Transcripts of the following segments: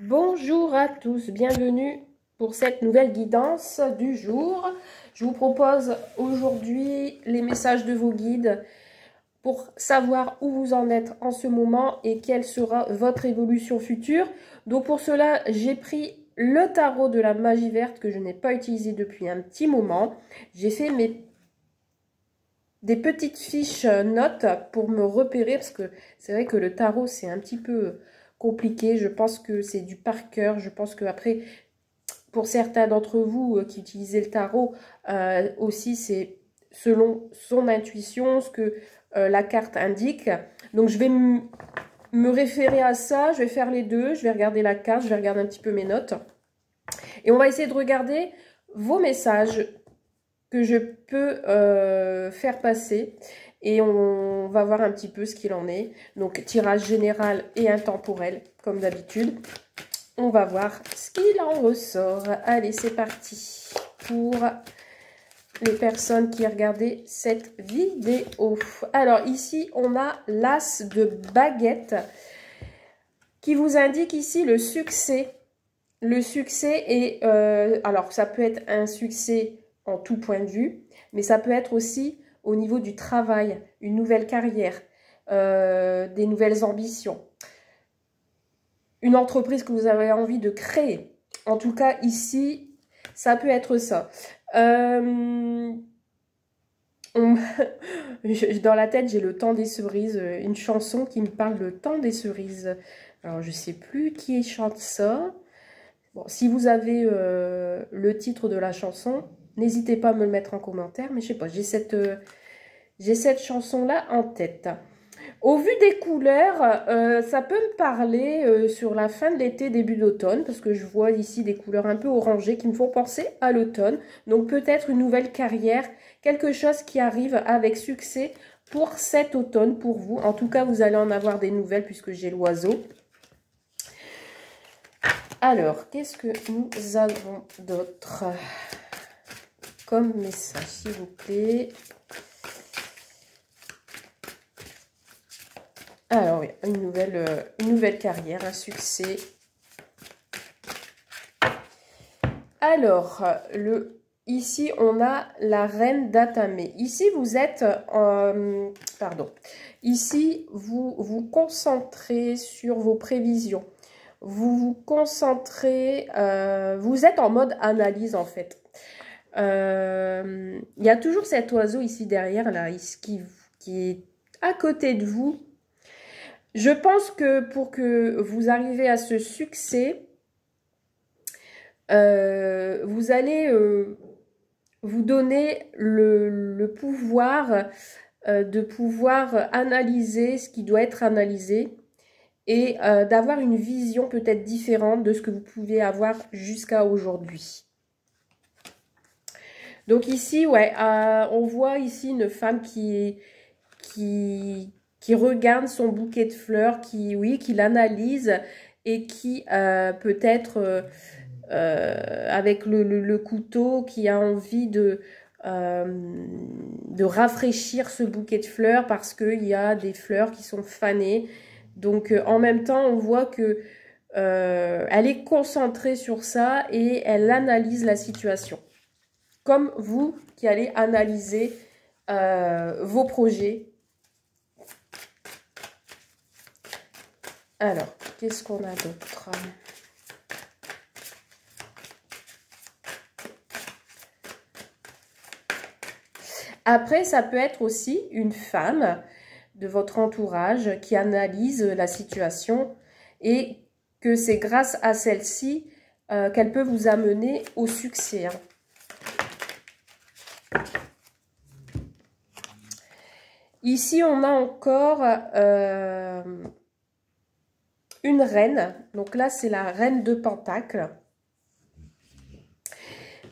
Bonjour à tous, bienvenue pour cette nouvelle guidance du jour. Je vous propose aujourd'hui les messages de vos guides pour savoir où vous en êtes en ce moment et quelle sera votre évolution future. Donc pour cela, j'ai pris le tarot de la magie verte que je n'ai pas utilisé depuis un petit moment. J'ai fait des petites fiches notes pour me repérer parce que c'est vrai que le tarot c'est un petit peu compliqué. Je pense que c'est du par cœur. Je pense que après, pour certains d'entre vous qui utilisez le tarot aussi, c'est selon son intuition, ce que la carte indique. Donc je vais me référer à ça. Je vais faire les deux. Je vais regarder la carte. Je vais regarder un petit peu mes notes. Et on va essayer de regarder vos messages que je peux faire passer et on va voir un petit peu ce qu'il en est. Donc tirage général et intemporel comme d'habitude. On va voir ce qu'il en ressort. Allez, c'est parti pour les personnes qui regardaient cette vidéo. Alors ici, on a l'as de baguette qui vous indique ici le succès. Le succès est, alors ça peut être un succès en tout point de vue, mais ça peut être aussi au niveau du travail, une nouvelle carrière, des nouvelles ambitions, une entreprise que vous avez envie de créer. En tout cas, ici, ça peut être ça. Dans la tête, j'ai le temps des cerises, une chanson qui me parle de temps des cerises. Alors, je ne sais plus qui chante ça. Bon, si vous avez le titre de la chanson, n'hésitez pas à me le mettre en commentaire. Mais je sais pas, j'ai cette chanson-là en tête. Au vu des couleurs, ça peut me parler sur la fin de l'été, début d'automne. Parce que je vois ici des couleurs un peu orangées qui me font penser à l'automne. Donc peut-être une nouvelle carrière, quelque chose qui arrive avec succès pour cet automne, pour vous. En tout cas, vous allez en avoir des nouvelles puisque j'ai l'oiseau. Alors, qu'est-ce que nous avons d'autre comme message, s'il vous plaît? Alors, oui, une nouvelle carrière, un succès. Alors, ici, on a la reine d'Atamé. Ici, vous êtes... pardon. Ici, vous vous concentrez sur vos prévisions. Vous vous concentrez, vous êtes en mode analyse en fait. Il y a toujours cet oiseau ici derrière, là, qui est à côté de vous. Je pense que pour que vous arriviez à ce succès, vous allez vous donner le pouvoir de pouvoir analyser ce qui doit être analysé. Et d'avoir une vision peut-être différente de ce que vous pouvez avoir jusqu'à aujourd'hui. Donc ici, ouais, on voit ici une femme qui regarde son bouquet de fleurs, qui l'analyse et qui peut-être avec le couteau, qui a envie de rafraîchir ce bouquet de fleurs parce qu'il y a des fleurs qui sont fanées. Donc, en même temps, on voit que elle est concentrée sur ça et elle analyse la situation. Comme vous qui allez analyser vos projets. Alors, qu'est-ce qu'on a d'autre? Après, ça peut être aussi une femme de votre entourage qui analyse la situation et que c'est grâce à celle-ci qu'elle peut vous amener au succès. Ici, on a encore une reine. Donc là, c'est la reine de Pentacles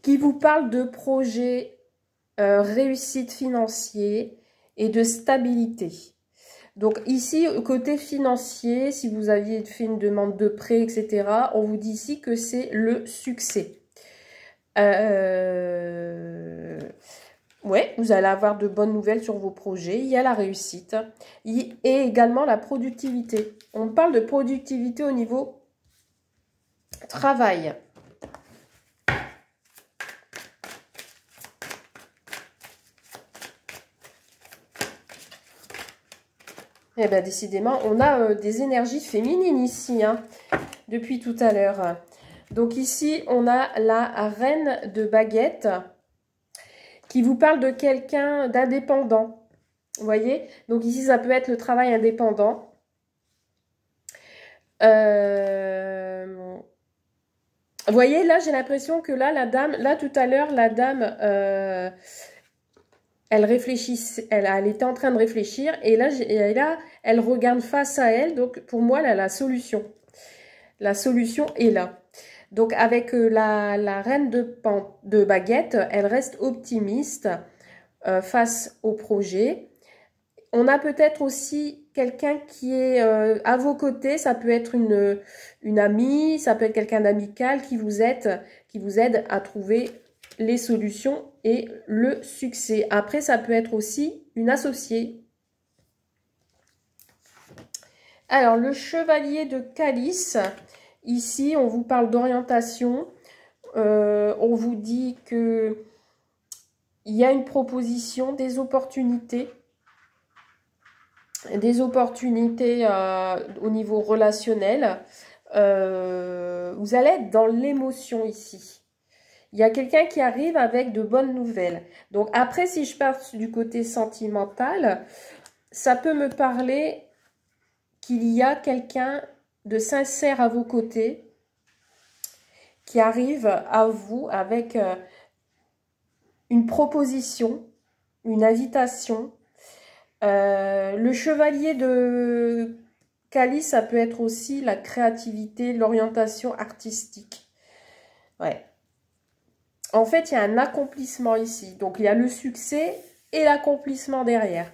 qui vous parle de projets, réussite financière et de stabilité. Donc ici, côté financier, si vous aviez fait une demande de prêt, etc., on vous dit ici que c'est le succès. Ouais, vous allez avoir de bonnes nouvelles sur vos projets. Il y a la réussite et également la productivité. On parle de productivité au niveau Travail. Eh bien, décidément, on a des énergies féminines ici, hein, depuis tout à l'heure. Donc ici, on a la reine de baguette qui vous parle de quelqu'un d'indépendant. Vous voyez? Donc ici, ça peut être le travail indépendant. Vous voyez, là, j'ai l'impression que là, la dame, là, tout à l'heure, la dame, elle réfléchissait, elle était en train de réfléchir, et là, elle regarde face à elle. Donc, pour moi, là, la solution est là. Donc, avec la reine de baguette, elle reste optimiste face au projet. On a peut-être aussi quelqu'un qui est à vos côtés. Ça peut être une amie, ça peut être quelqu'un d'amical qui vous aide à trouver les solutions et le succès. Après, ça peut être aussi une associée. Alors, le chevalier de calice, ici, on vous parle d'orientation. On vous dit que il y a une proposition, des opportunités au niveau relationnel. Vous allez être dans l'émotion ici. Il y a quelqu'un qui arrive avec de bonnes nouvelles. Donc après, si je pars du côté sentimental, ça peut me parler qu'il y a quelqu'un de sincère à vos côtés qui arrive à vous avec une proposition, une invitation. Le chevalier de calice, ça peut être aussi la créativité, l'orientation artistique. Ouais. En fait, il y a un accomplissement ici. Donc, il y a le succès et l'accomplissement derrière.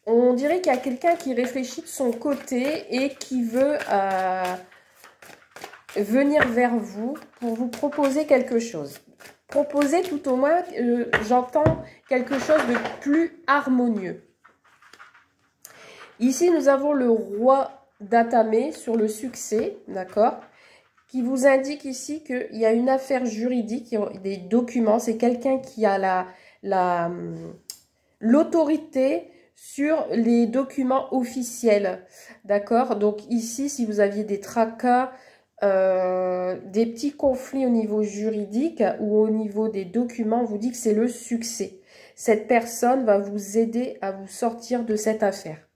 On dirait qu'il y a quelqu'un qui réfléchit de son côté et qui veut venir vers vous pour vous proposer quelque chose. Proposer tout au moins, j'entends quelque chose de plus harmonieux. Ici, nous avons le roi d'Atamé sur le succès, d'accord, qui vous indique ici qu'il y a une affaire juridique, des documents. C'est quelqu'un qui a l'autorité sur les documents officiels, d'accord. Donc ici, si vous aviez des tracas, des petits conflits au niveau juridique ou au niveau des documents, on vous dit que c'est le succès. Cette personne va vous aider à vous sortir de cette affaire.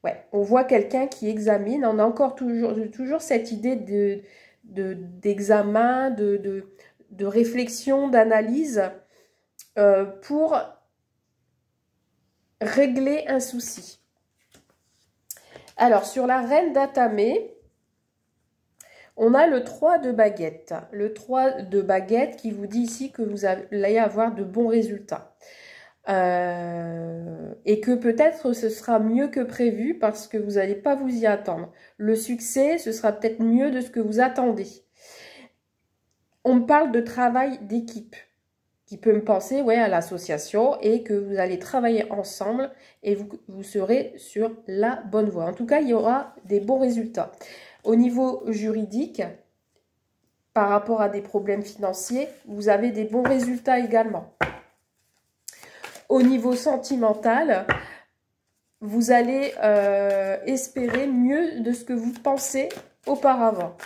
Ouais, on voit quelqu'un qui examine. On a encore toujours cette idée d'examen, de réflexion, d'analyse pour régler un souci. Alors, sur la reine d'Atamé, on a le 3 de baguette. Le 3 de baguette qui vous dit ici que vous allez avoir de bons résultats. Et que peut-être ce sera mieux que prévu parce que vous n'allez pas vous y attendre. Le succès, ce sera peut-être mieux de ce que vous attendez. On me parle de travail d'équipe, qui peut me penser à l'association et que vous allez travailler ensemble et vous serez sur la bonne voie. En tout cas, il y aura des bons résultats. Au niveau juridique, par rapport à des problèmes financiers, vous avez des bons résultats également. Au niveau sentimental, vous allez espérer mieux de ce que vous pensez auparavant.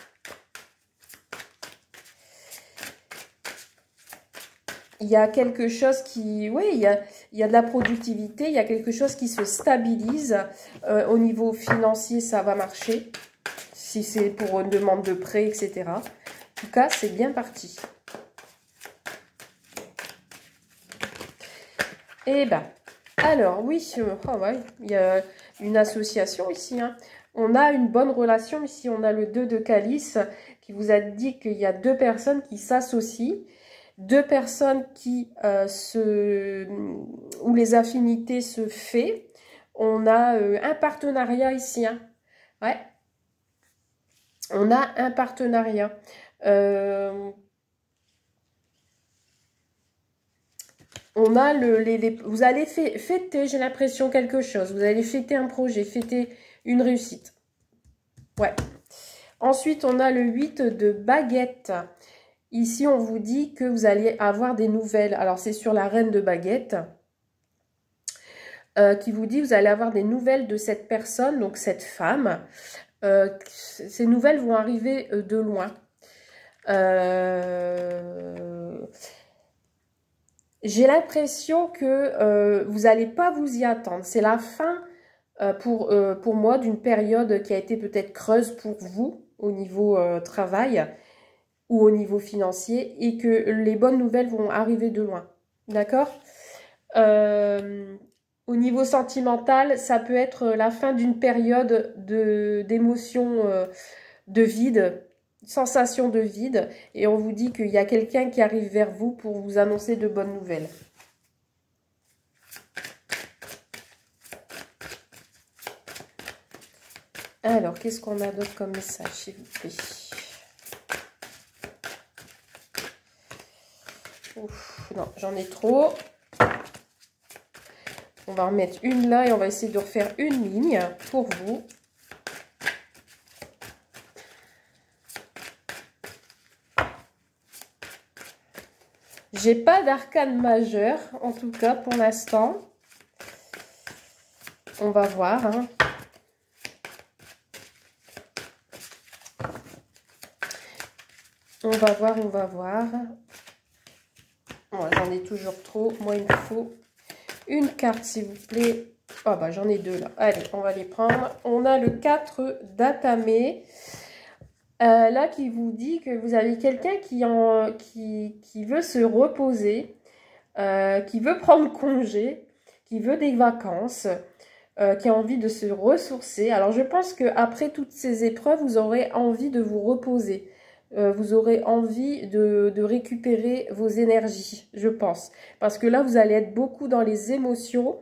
Il y a quelque chose qui... Oui, il y a de la productivité, il y a quelque chose qui se stabilise. Au niveau financier, ça va marcher. Si c'est pour une demande de prêt, etc. En tout cas, c'est bien parti. Eh bien, alors oui, ouais, il y a une association ici. Hein. On a une bonne relation ici. On a le 2 de calice qui vous a dit qu'il y a deux personnes qui s'associent. Deux personnes où les affinités se fait. On a un partenariat ici. Hein. Ouais. On a un partenariat. On a vous allez fêter, j'ai l'impression, quelque chose. Vous allez fêter un projet, fêter une réussite. Ouais. Ensuite, on a le 8 de baguette. Ici, on vous dit que vous allez avoir des nouvelles. Alors, c'est sur la reine de baguette. Qui vous dit que vous allez avoir des nouvelles de cette personne, donc cette femme. Ces nouvelles vont arriver de loin. J'ai l'impression que vous n'allez pas vous y attendre. C'est la fin pour moi d'une période qui a été peut-être creuse pour vous au niveau travail ou au niveau financier et que les bonnes nouvelles vont arriver de loin. D'accord? Au niveau sentimental, ça peut être la fin d'une période d'émotions de vide, sensation de vide. Et on vous dit qu'il y a quelqu'un qui arrive vers vous pour vous annoncer de bonnes nouvelles. Alors, qu'est-ce qu'on a d'autre comme message, s'il vous plaît? Ouf, non, j'en ai trop. On va remettre une là et on va essayer de refaire une ligne pour vous. J'ai pas d'arcane majeur, en tout cas pour l'instant. On va voir. Hein. On va voir, on va voir. Bon, j'en ai toujours trop. Moi, il me faut une carte, s'il vous plaît. Oh, bah, j'en ai deux là. Allez, on va les prendre. On a le 4 d'Atamé. Là, qui vous dit que vous avez quelqu'un qui veut se reposer, qui veut prendre congé, qui veut des vacances, qui a envie de se ressourcer. Alors, je pense qu'après toutes ces épreuves, vous aurez envie de vous reposer. Vous aurez envie de récupérer vos énergies, je pense. Parce que là, vous allez être beaucoup dans les émotions.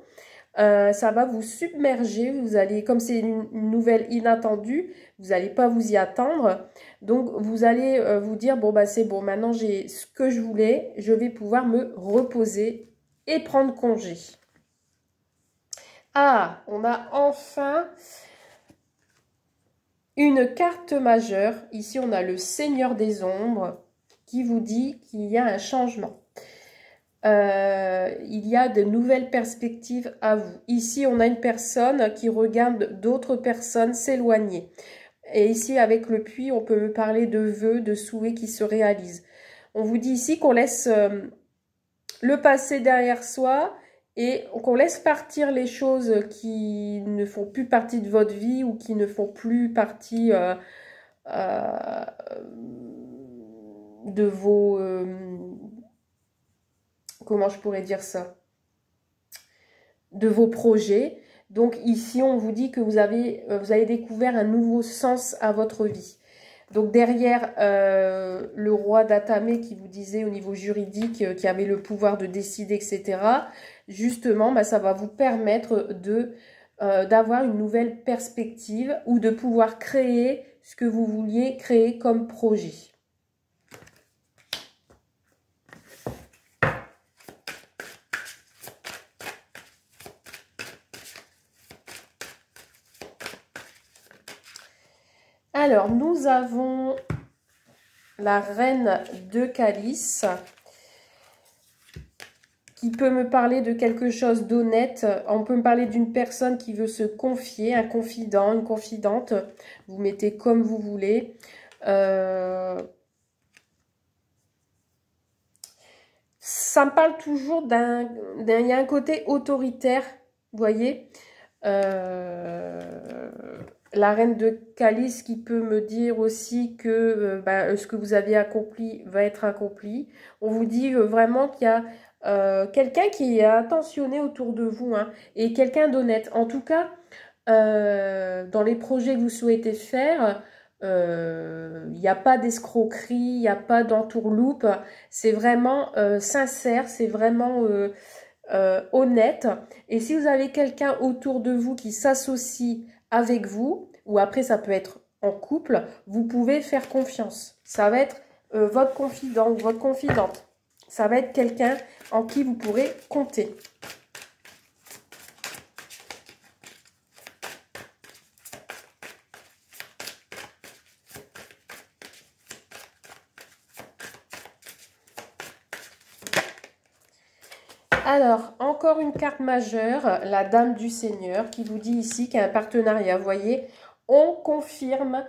Ça va vous submerger. Vous allez, comme c'est une nouvelle inattendue, vous n'allez pas vous y attendre. Donc, vous allez vous dire, bon, bah c'est bon, maintenant j'ai ce que je voulais. Je vais pouvoir me reposer et prendre congé. Ah, on a enfin une carte majeure. Ici, on a le Seigneur des Ombres qui vous dit qu'il y a un changement. Il y a de nouvelles perspectives à vous. Ici, on a une personne qui regarde d'autres personnes s'éloigner. Et ici, avec le puits, on peut parler de vœux, de souhaits qui se réalisent. On vous dit ici qu'on laisse le passé derrière soi et qu'on laisse partir les choses qui ne font plus partie de votre vie ou qui ne font plus partie de vos... comment je pourrais dire ça? De vos projets. Donc ici, on vous dit que vous avez découvert un nouveau sens à votre vie. Donc derrière le roi d'Atamé qui vous disait au niveau juridique qui avait le pouvoir de décider, etc. Justement, bah, ça va vous permettre d'avoir une nouvelle perspective ou de pouvoir créer ce que vous vouliez créer comme projet. Alors, nous avons la reine de calice qui peut me parler de quelque chose d'honnête. On peut me parler d'une personne qui veut se confier, un confident, une confidente. Vous mettez comme vous voulez. Ça me parle toujours il y a un côté autoritaire, vous voyez. La reine de calice qui peut me dire aussi que ce que vous avez accompli va être accompli. On vous dit vraiment qu'il y a quelqu'un qui est attentionné autour de vous hein, et quelqu'un d'honnête. En tout cas, dans les projets que vous souhaitez faire, il n'y a pas d'escroquerie, il n'y a pas d'entourloupe. C'est vraiment sincère, c'est vraiment honnête. Et si vous avez quelqu'un autour de vous qui s'associe avec vous, ou après ça peut être en couple, vous pouvez faire confiance. Ça va être votre confident ou votre confidente. Ça va être quelqu'un en qui vous pourrez compter. Alors, encore une carte majeure, la Dame du Seigneur, qui vous dit ici qu'il y a un partenariat. Vous voyez, on confirme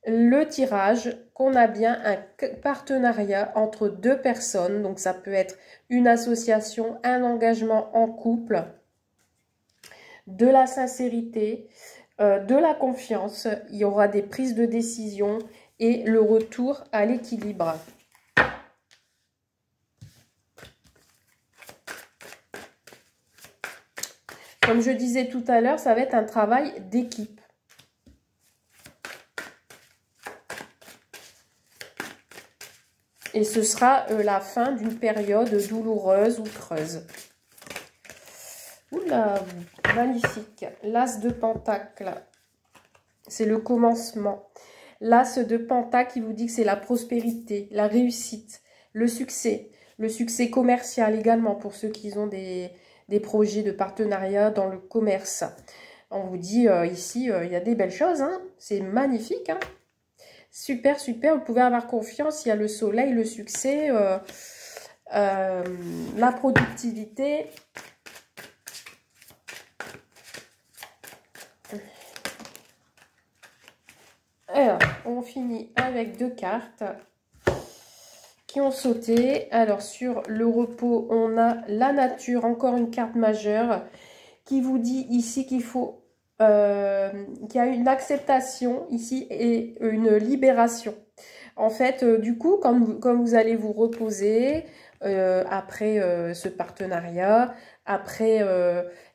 le tirage qu'on a bien un partenariat entre deux personnes. Donc, ça peut être une association, un engagement en couple, de la sincérité, de la confiance. Il y aura des prises de décision et le retour à l'équilibre. Comme je disais tout à l'heure, ça va être un travail d'équipe. Et ce sera la fin d'une période douloureuse ou creuse. Oula, magnifique. L'As de Pentacle, c'est le commencement. L'As de Pentacle qui vous dit que c'est la prospérité, la réussite, le succès commercial également pour ceux qui ont des projets de partenariat dans le commerce. On vous dit ici, il y a des belles choses, hein. C'est magnifique, hein. Super, super, vous pouvez avoir confiance, il y a le soleil, le succès, la productivité. Alors, on finit avec deux cartes qui ont sauté. Alors, sur le repos, on a la nature, encore une carte majeure, qui vous dit ici qu'il faut, qu'il y a une acceptation ici et une libération. En fait, du coup, comme vous allez vous reposer après ce partenariat, après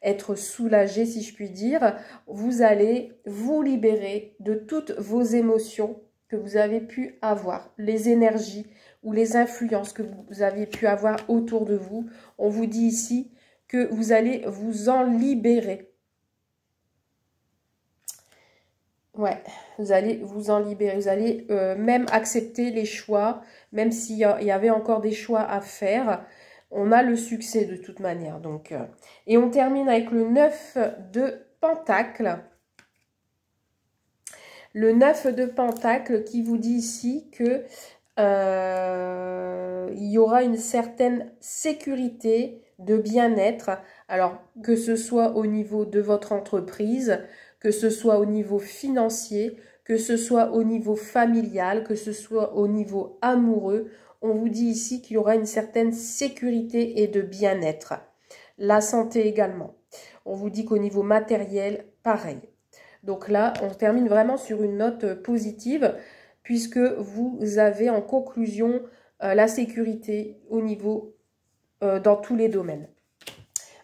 être soulagé, si je puis dire, vous allez vous libérer de toutes vos émotions que vous avez pu avoir, les énergies ou les influences que vous avez pu avoir autour de vous. On vous dit ici que vous allez vous en libérer. Ouais, vous allez vous en libérer. Vous allez même accepter les choix, même s'il y avait encore des choix à faire. On a le succès de toute manière. Donc, et on termine avec le 9 de Pentacle. Le 9 de Pentacle qui vous dit ici que il y aura une certaine sécurité de bien-être. Alors, que ce soit au niveau de votre entreprise, que ce soit au niveau financier, que ce soit au niveau familial, que ce soit au niveau amoureux, on vous dit ici qu'il y aura une certaine sécurité et de bien-être. La santé également. On vous dit qu'au niveau matériel, pareil. Donc là, on termine vraiment sur une note positive puisque vous avez en conclusion la sécurité au niveau dans tous les domaines.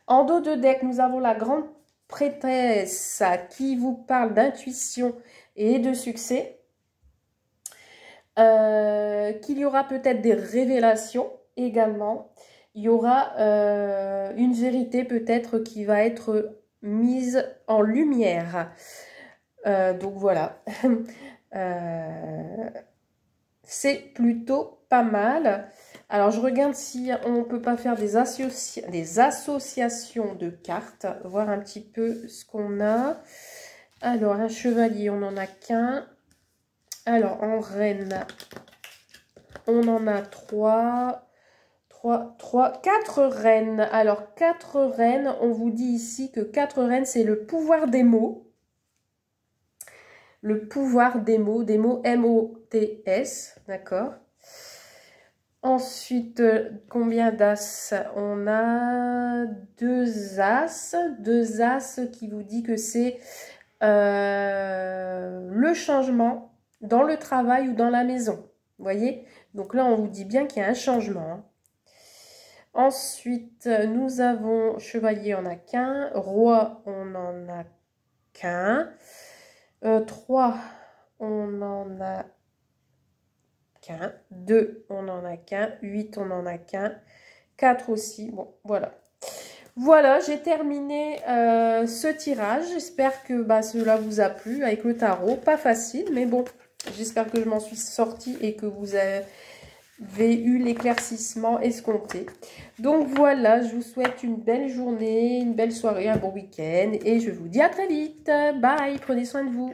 En dos de deck, nous avons la grande prêtresse qui vous parle d'intuition et de succès. Qu'il y aura peut-être des révélations également. Il y aura une vérité peut-être qui va être mise en lumière. Donc voilà. C'est plutôt pas mal. Alors, je regarde si on ne peut pas faire des associations de cartes. Voir un petit peu ce qu'on a. Alors, un chevalier, on n'en a qu'un. Alors, en reine, on en a 4 reines. Alors, 4 reines, on vous dit ici que 4 reines, c'est le pouvoir des mots. Le pouvoir des mots M-O-T-S, d'accord. Ensuite, combien d'as? On a 2 as. 2 as qui vous dit que c'est le changement dans le travail ou dans la maison. Vous voyez? Donc là, on vous dit bien qu'il y a un changement. Hein. Ensuite, nous avons chevalier, on n'a qu'un. Roi, on n'en a qu'un. 3, on n'en a qu'un. 2, on n'en a qu'un. 8, on n'en a qu'un. 4 aussi. Bon, voilà. Voilà, j'ai terminé ce tirage. J'espère que cela vous a plu avec le tarot. Pas facile, mais bon, j'espère que je m'en suis sortie et que vous avez eu l'éclaircissement escompté. Donc voilà, je vous souhaite une belle journée, une belle soirée, un bon week-end et je vous dis à très vite. Bye, prenez soin de vous.